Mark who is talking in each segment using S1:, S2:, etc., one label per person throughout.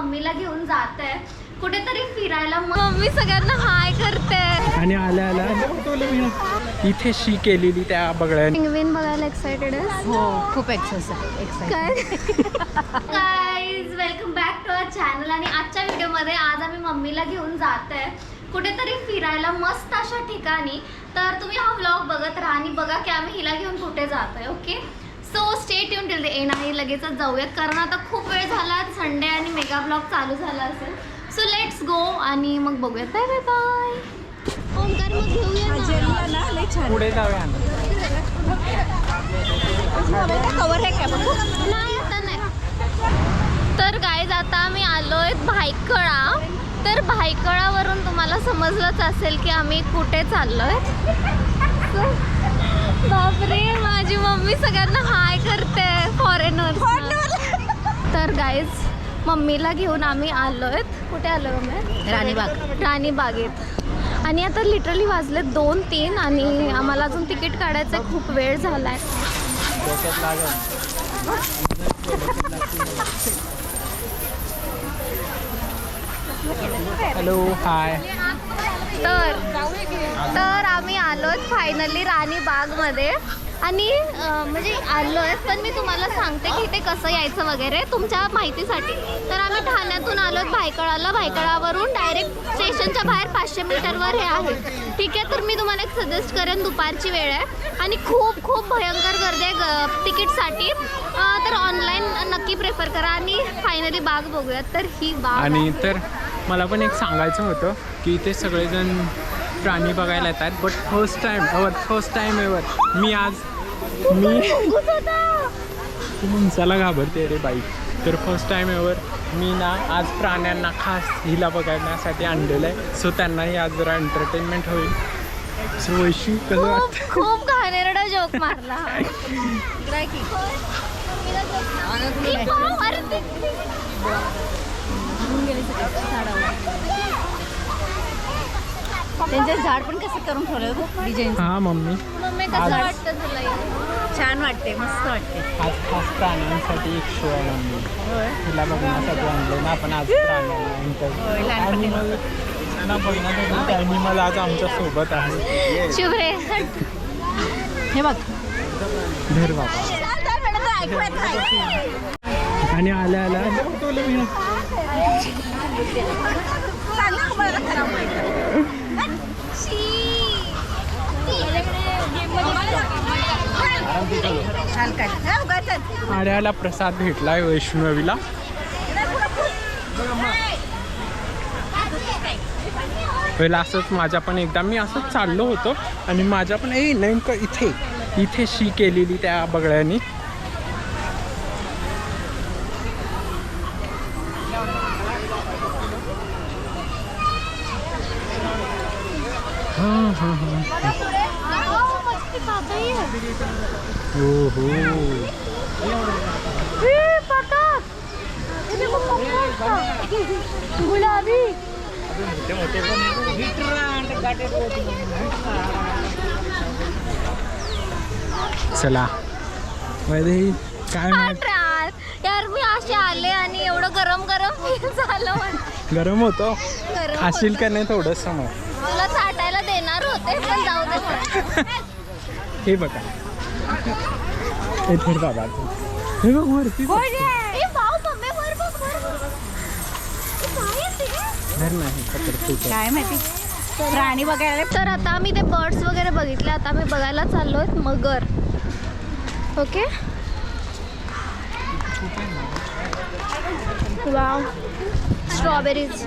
S1: मम्मीला घेऊन जात आहे कुठेतरी फिरायला. मम्मी सगळ्यांना हाय करते
S2: आणि आल्या आल्या इथे शी केलेली त्या बगळ्याने.
S1: पेंग्विन बघायला एक्साइटेड आहे.
S3: हो खूप excited.
S1: Guys welcome back to our channel. आणि आजच्या व्हिडिओमध्ये आज आम्ही मम्मीला घेऊन जात आहे कुठेतरी फिरायला मस्त अशा ठिकाणी. तर तुम्ही हा व्लॉग बघत राहा आणि बघा की आम्ही हिला घेऊन कुठे जात आहे. Okay so stay tune till the end. आणि लगेचच जाऊयात कारण आता खूप वेळ झाला. संडे आणि मेगा ब्लॉग चालू झाला असेल. सो लेट्स गो आणि मग बघूयात. Bye bye bye. ओंकार मग घेऊया ना.
S2: पुढे जाऊया.
S3: कवर आहे का बघू?
S1: नाही आता नाही. तर गाईज आता आम्ही आलोय भायखळा. तर भायखळावरून तुम्हाला समजलंच असेल की आम्ही कुठे चाललोय. बापरे माझी मम्मी सगळ्यांना हाय करते फॉरेनर. तर गाईज मम्मीला घेऊन आम्ही आलोय. कुठे आलोय मम्मी? राणीबागेत. आणि आता लिटरली वाजले 2-3 आणि आम्हाला अजून तिकीट काढायचं खूप वेळ झालाय.
S2: Hello hi.
S1: तर आम्ही आलोय फायनली राणीबागमध्ये. आणि म्हणजे आलोय पण मी तुम्हाला सांगते की इथे कसं यायचं वगैरे तुमच्या माहितीसाठी. तर आम्ही ठाण्यातून आलोय भायखळाला. भायखळावरून डायरेक्ट स्टेशनच्या बाहेर 500 मीटरवर हे आहे. ठीक आहे. तर मी तुम्हाला एक सजेस्ट करेन दुपारची वेळ आहे आणि खूप खूप भयंकर गर्दी आहे तिकीटसाठी. तर ऑनलाईन नक्की प्रेफर करा. आणि फायनली बाग बघूयात. तर ही बाग.
S2: आणि तर मला पण एक सांगायचं होतं की इथे सगळेजण प्राणी बघायला येतात. बट फर्स्ट टाइम एवर मी उंचाला घाबरते रे बाई. तर फर्स्ट टाइम एवर मी ना आज प्राण्यांना खास हिला बघण्यासाठी आणलेलं आहे. सो त्यांनाही आज जरा एंटरटेनमेंट होईल. सो वैशी कसं वाटतं?
S1: खूप घाणेरडा जोक मारला.
S3: त्यांचे झाड पण कसं करून ठेवलं डिझाईन.
S2: हां मम्मी
S1: कसं वाटतं तुला?
S3: छान वाटते, मस्त वाटते.
S2: आज खास प्राण्यांसाठी एक शो आहे मम्मी. तिला बघण्यासाठी आणलं ना आपण आज प्राण्यांना. त्यांना बघण्यासाठी ॲनिमल आज आमच्या सोबत आहे.
S1: शुभ्रे
S3: हे बघ
S2: धर बाबा. आणि आल्या आल्या आड्याला प्रसाद भेटलाय वैष्णवीला. पहिला असंच माझ्या पण एकदा मी असंच चाललो होतो आणि माझ्या पण नेमकं इथे शी केलेली त्या बगळ्यानी.
S1: गुलाबी
S2: चला काय
S1: यार मी असे आले आणि एवढं गरम फील झालं.
S2: गरम होतो. खाशील का नाही थोडंसं मग?
S1: तुला चाटायला देणार होते पण जाऊ दे.
S2: हे बघा हे थोडं बाबा. हे बघ वरती
S3: काय माहिती प्राणी बघायला.
S1: तर आता आम्ही ते बर्ड्स वगैरे बघितले. आता आम्ही बघायला चाललोय मगर. Okay wow strawberries.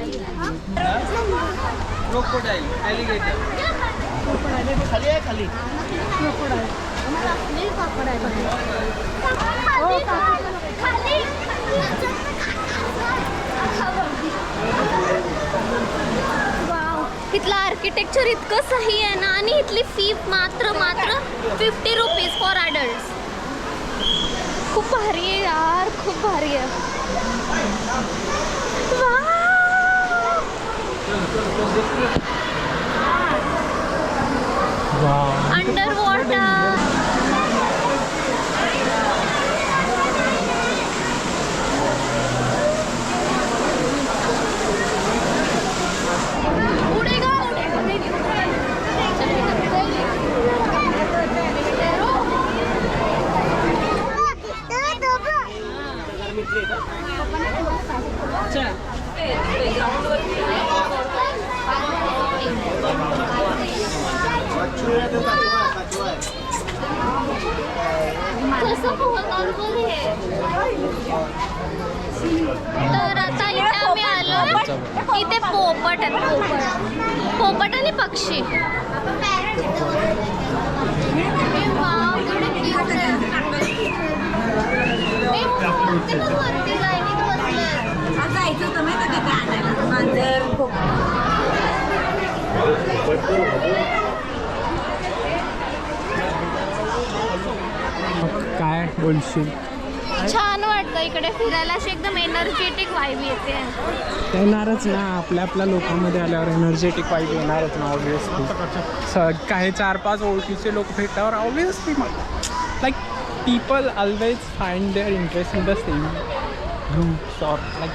S1: इथलं आर्किटेक्चर इतकं सही आहे ना. आणि इथली फी मात्र 50 रुपीज फॉर अडल्ट. खूप भारी आहे यार, खूप भारी आहे. Under water. नॉर्मल हे. तर आता इथे आम्ही आलो. इथे पोपट आहेत. पोपट आणि पक्षी. वाव, किती cute आहे. ते पण वरती लाईनीत बसलेत.
S3: आज जायचं होतं माहिती का ते आणायला मांजर
S2: काय बोलशील?
S1: छान वाटतं इकडे फिरायला. अशी एकदम एनर्जेटिक वाईब येते.
S2: येणारच ना, आपल्या लोकांमध्ये आल्यावर एनर्जेटिक वाईट येणारच ना ऑब्विसली. काही 4-5 ओळखीचे लोक भेटल्यावर obviously like people always find their interest in the same groups or like.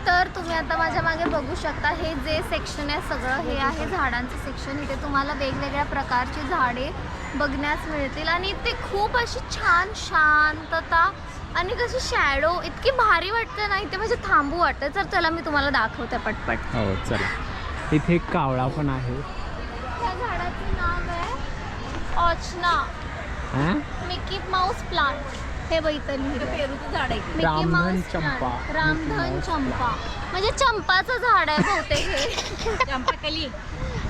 S1: तर तुम्ही आता माझ्या मागे बघू शकता. हे जे सेक्शन आहे सगळं हे आहे झाडांचं सेक्शन. इथे तुम्हाला वेगवेगळ्या प्रकारची झाडे बघण्यास मिळतील आणि इथे खूप अशी छान शांतता आणि कशी शॅडो इतकी भारी वाटते ना. इथे म्हणजे थांबू वाटतं. तर चला मी तुम्हाला दाखवते पटपट.
S2: हो चला. इथे एक कावळा पण आहे.
S1: त्या झाडाचं नाव आहे ऑचना
S2: हां,
S1: मिकी माऊस प्लांट. हे बघितलं
S3: पेरूचं झाड आहे
S1: मिकी
S2: रामधन
S1: माऊस
S2: चंपा.
S1: प्लांट. रामधन चंपा म्हणजे चंपाचं झाड आहे बहुतेक हे.
S3: चंपाकली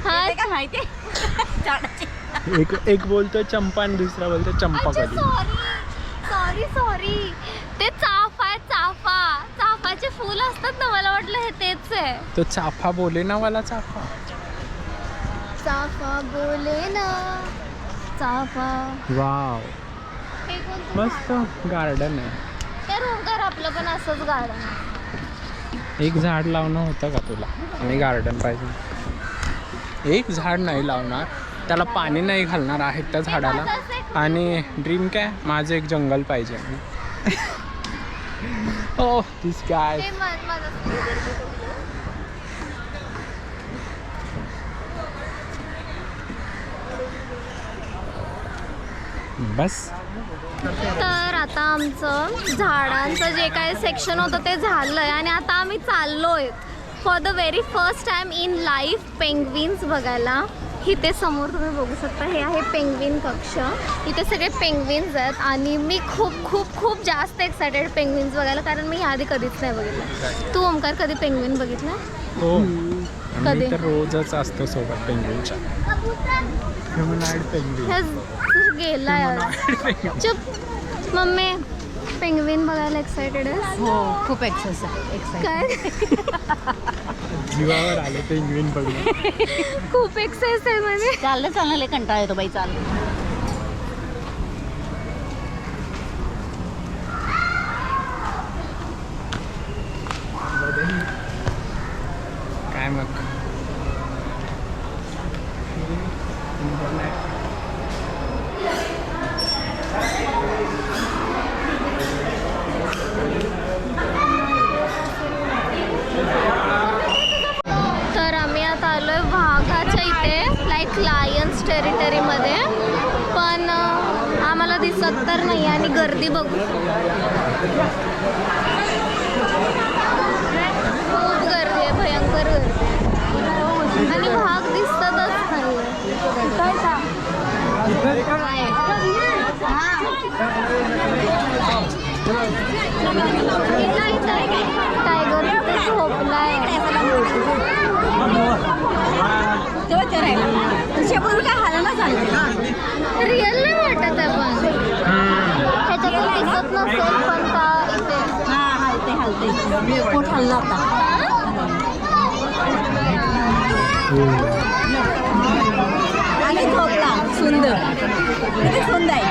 S1: हा
S3: काय माहिती झाडाची
S2: एक बोलतो चंपा आणि दुसरा बोलतो चंपाकली.
S1: सॉरी ते चाफा आहे. चाफाचे फुल असतात ना. मला वाटलं हे तेच आहे.
S2: तो चाफा बोले ना वाला चाफा.
S1: चाफा बोले ना चाफा.
S2: वाव,
S1: हे कोणतं
S2: मस्त गार्डन आहे.
S1: तर ओंकार आपलं पण असंच गार्डन आहे.
S2: एक झाड लावणं होतं का तुला? आणि गार्डन पाहिजे. एक झाड नाही लावणार, त्याला पाणी नाही घालणार आहे त्या झाडाला. आणि ड्रीम काय, माझं एक जंगल पाहिजे. ओ दिस गाय.
S1: ते माझं
S2: बस.
S1: तर आता आमचं झाडांचं जे काय सेक्शन होतं ते झालंय आणि आता आम्ही चाललोय for the very first time in life penguins बघायला. इथे समोर तुम्ही बघू शकता हे आहे पेंग्विन कक्ष. इथे सगळे पेंग्विन्स आहेत आणि मी खूप खूप खूप जास्त एक्सायटेड पेंग्विन्स बघायला, कारण मी आधी कधीच नाही बघितलं. तू ओंकार कधी पेंग्विन बघितलं?
S2: हो,
S1: कधी?
S2: मी तर रोजच असतो सोबत पेंग्विनच्या. Humanoid penguin.
S1: गेलाय चुप. मम्मी पेंग्विन बघायला एक्सायटेड आहे?
S3: हो, खूप एक्साइट
S1: काय
S2: जीवावर आले पेंग्विन बघून.
S1: खूप एक्साइज आहे म्हणजे.
S3: चाललं लय कंटाळा येतो बाई. चाललं
S2: काय मग
S1: तर आम्ही आता आलोय वाघाच्या इथे, लाईक लायन्स टेरिटरीमध्ये. पण आम्हाला दिसत तर नाही आणि गर्दी बघू. खूप गर्दी आहे, भयंकर गर्दी आहे. आणि वाघ दिसतच नाही. टायगर तिथे झोपलाय.
S3: तेव्हा करायला शेपूर काय हालं ना झालं.
S1: रिअल नाही वाटत आहे पण ह्याच्यातून दिसत नसेल पण त्या इथे
S3: हालते पोट हल्ला आता. आणि झोपला. सुंदर किती सुंदर आहे.